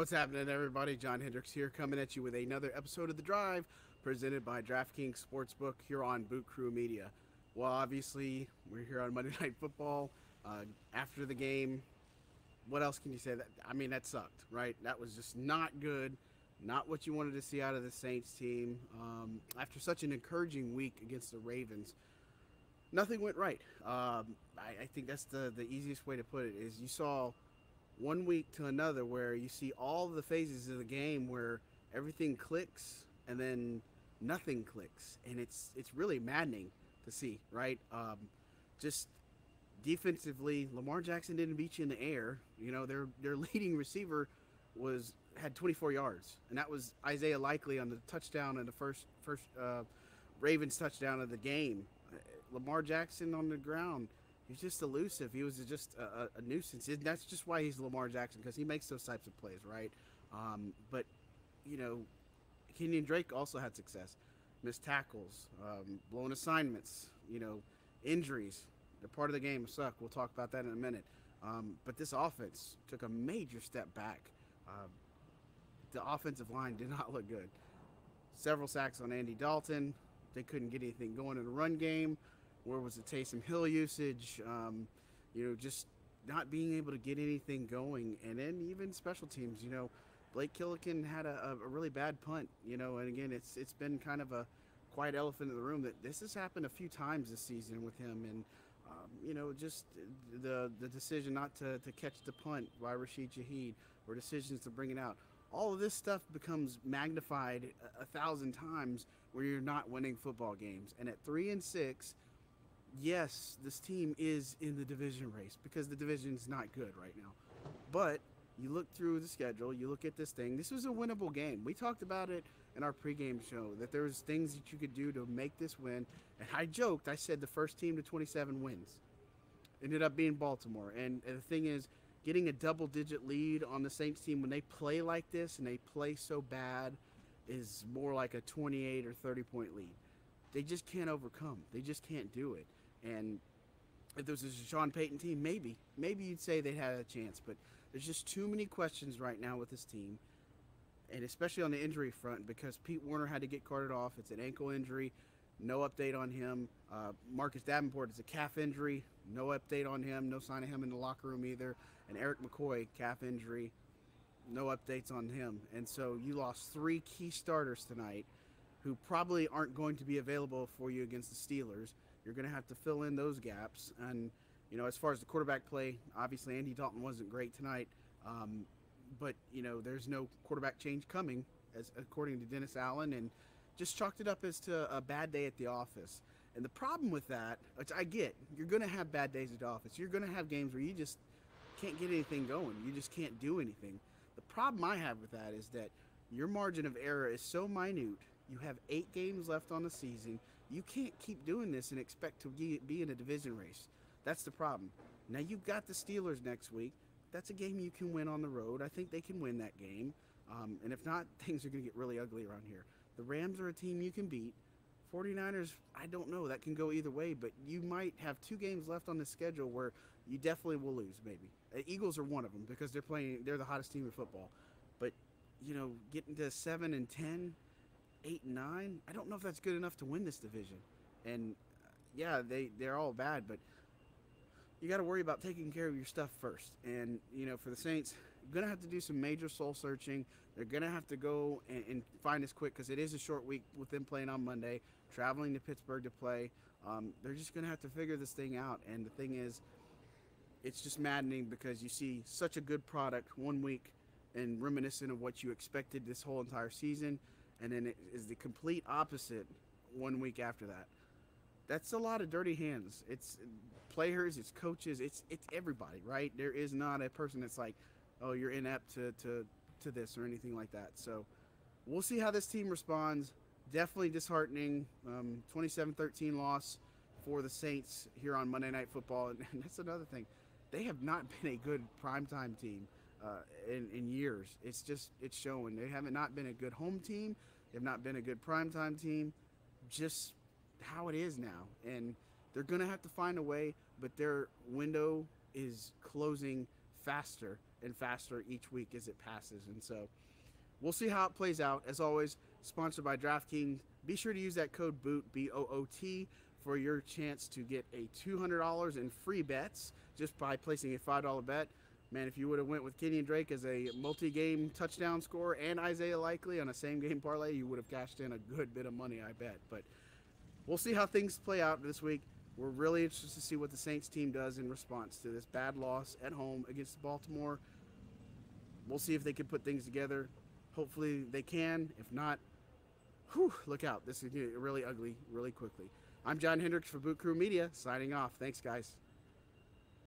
What's happening, everybody? John Hendricks here, coming at you with another episode of The Drive, presented by DraftKings Sportsbook here on Boot Crew Media. Well, obviously, we're here on Monday Night Football. After the game, what else can you say? That sucked, right? That was just not good. Not what you wanted to see out of the Saints team. After such an encouraging week against the Ravens, nothing went right. I think that's the easiest way to put it. Is you saw one week to another where you see all the phases of the game where everything clicks and then nothing clicks, and it's really maddening to see, right? Just defensively, Lamar Jackson didn't beat you in the air. You know, their leading receiver was had 24 yards, and that was Isaiah Likely on the touchdown in the first Ravens touchdown of the game. Lamar Jackson on the ground, he's just elusive. He was just a nuisance. And that's just why he's Lamar Jackson, because he makes those types of plays, right? But you know, Kenyon Drake also had success. Missed tackles, blown assignments, injuries. They're part of the game. Suck. We'll talk about that in a minute. But this offense took a major step back. The offensive line did not look good. Several sacks on Andy Dalton. They couldn't get anything going in the run game. Where was the Taysom Hill usage? Just not being able to get anything going. And then even special teams, Blake Killican had a really bad punt, and again, it's been kind of a quiet elephant in the room that this has happened a few times this season with him. And, just the decision not to catch the punt by Rashid Shaheed, or decisions to bring it out. All of this stuff becomes magnified a thousand times where you're not winning football games. And at 3-6, yes, this team is in the division race because the division's not good right now. But you look through the schedule, you look at this thing. This was a winnable game. We talked about it in our pregame show, that there was things that you could do to make this win. And I joked, I said the first team to 27 wins. Ended up being Baltimore. And the thing is, getting a double-digit lead on the Saints team when they play like this and they play so bad is more like a 28 or 30-point lead. They just can't overcome. They just can't do it. And if this was a Sean Payton team, maybe you'd say they had a chance. But there's just too many questions right now with this team, and especially on the injury front, because Pete Werner had to get carted off. It's an ankle injury. No update on him. Marcus Davenport is a calf injury. No update on him. No sign of him in the locker room either. And Eric McCoy, calf injury. No updates on him. And so you lost 3 key starters tonight who probably aren't going to be available for you against the Steelers. You're going to have to fill in those gaps. And, as far as the quarterback play, obviously Andy Dalton wasn't great tonight. But, there's no quarterback change coming, as according to Dennis Allen, and just chalked it up as to a bad day at the office. And the problem with that, which I get, you're going to have bad days at the office. You're going to have games where you just can't get anything going. You just can't do anything. The problem I have with that is that your margin of error is so minute. You have 8 games left on the season. You can't keep doing this and expect to be in a division race. That's the problem. Now, you've got the Steelers next week. That's a game you can win on the road. I think they can win that game. And if not, things are going to get really ugly around here. The Rams are a team you can beat. 49ers, I don't know. That can go either way, but you might have 2 games left on the schedule where you definitely will lose, maybe. Eagles are one of them because they're the hottest team in football. But, getting to 7-10, 8-9, I don't know if that's good enough to win this division. And, yeah, they're all bad, but you got to worry about taking care of your stuff first. And, for the Saints, you're going to have to do some major soul searching. They're going to have to go and find this quick because it is a short week with them playing on Monday, traveling to Pittsburgh to play. They're just going to have to figure this thing out. And the thing is, it's just maddening because you see such a good product one week and reminiscent of what you expected this whole entire season, and then it is the complete opposite one week after that. That's a lot of dirty hands. It's players, it's coaches, it's everybody, right? There is not a person that's like, oh, you're inept to this or anything like that. So we'll see how this team responds. Definitely disheartening. 27-13 loss for the Saints here on Monday Night Football. And that's another thing. They have not been a good primetime team in years. It's showing. They haven't not been a good home team. They've not been a good primetime team. Just how it is now. And they're going to have to find a way, but their window is closing faster and faster each week as it passes. And so we'll see how it plays out. As always, sponsored by DraftKings. Be sure to use that code BOOT, BOOT, for your chance to get a $200 in free bets just by placing a $5 bet. Man, if you would have went with Kenyon Drake as a multi-game touchdown scorer and Isaiah Likely on a same-game parlay, you would have cashed in a good bit of money, I bet. But we'll see how things play out this week. We're really interested to see what the Saints team does in response to this bad loss at home against Baltimore. We'll see if they can put things together. Hopefully they can. If not, look out. This is going to get really ugly really quickly. I'm John Hendricks for Boot Crew Media, signing off. Thanks, guys.